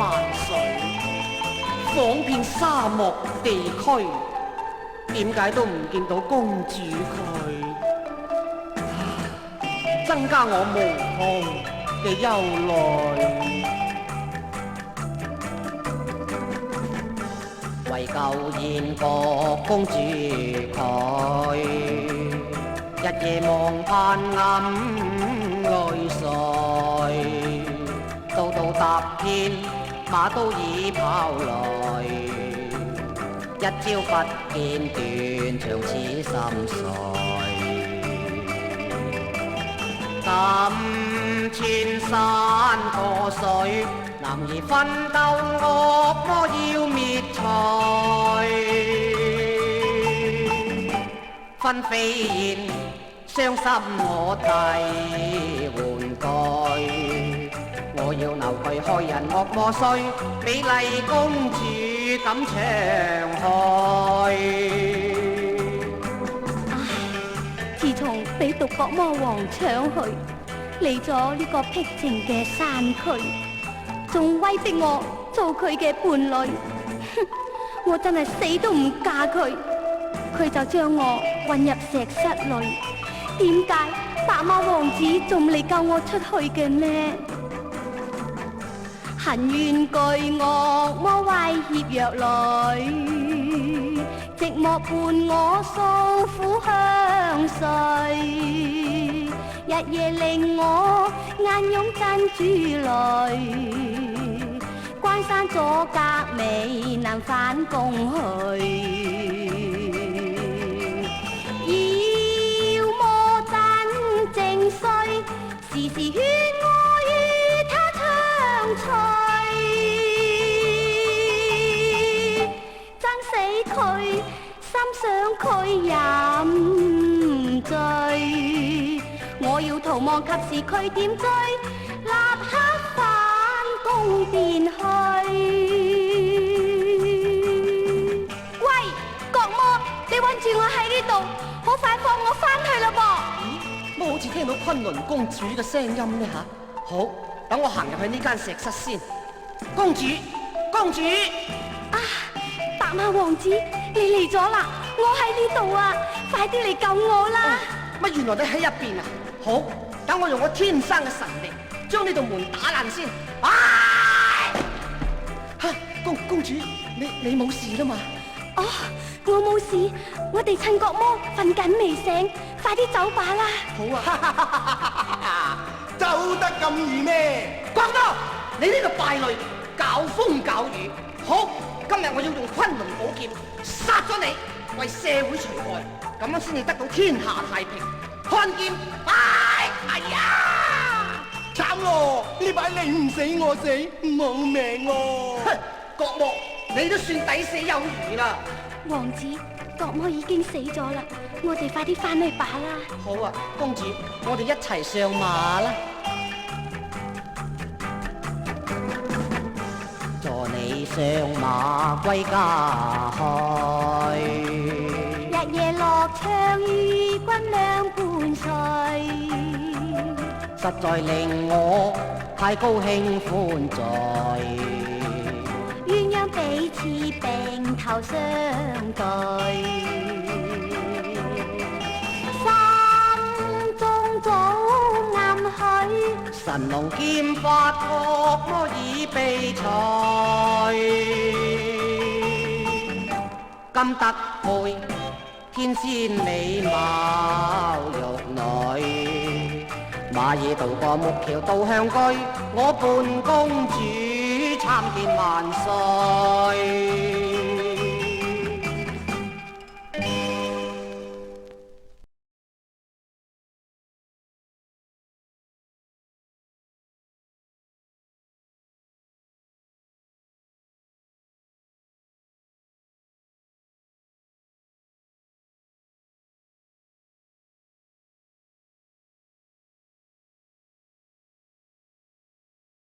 萬水，訪遍沙漠地區，點解都唔見到公主佢？增加我無窮嘅憂慮。為救燕國公主佢，日夜望盼暗淚垂，道道踏遍馬都已跑來，一朝不見斷腸似心碎。今千山過水，男兒奮鬥惡魔要滅除。分飛燕傷心我替玩具，我要留佢害人惡魔衰，美麗公主敢長去。自從俾獨角魔王搶去，嚟咗呢個僻靜嘅山區，仲威逼我做佢嘅伴侶，我真係死都唔嫁佢。佢就將我混入石室裏，點解白馬王子仲嚟救我出去嘅呢？恨怨巨惡魔威脅弱女，寂寞伴我訴苦相隨，日夜令我眼湧珍珠淚，關山阻隔未能返宮去。妖魔真正衰，時時勸我與他長隨，憎死佢，心想佢飲醉，我要逃亡及時佢點追，立刻返宮殿去。喂，國魔，你揾住我喺呢度，好快放我返去啦噃！咦，乜好似聽到昆侖公主嘅聲音呢吓？好，等我行入去呢間石室先。公主，公主！啊，白馬王子，你嚟咗啦！我喺呢度啊，快啲嚟救我啦！乜原來你喺入邊啊？好，等我用我天生嘅神力，將呢道門打爛先。公主，你冇事啦嘛？哦，我冇事，我哋趁國魔瞓緊未醒，快啲走吧啦！好啊，走得咁易咩？國魔，你呢個敗類，搞風搞雨。好，今日我要用昆侖寶劍殺咗你，為社會除害，咁樣先至得到天下太平。看劍，哎呀！慘咯！呢擺你唔死我死，冇命喎！哼，國魔，你都算抵死有餘啦！王子，國魔已經死咗啦，我哋快啲翻去吧啦！好啊，公主，我哋一齊上馬啦！助你上馬歸家去，日夜樂唱與君兩伴隨，實在令我太高興歡在，鴛鴦彼此並頭相對，心中早暗許，神龍劍法惡魔已被除，今得配天仙美貌玉女，馬野渡過木橋到鄉居，我伴公主參見萬歲。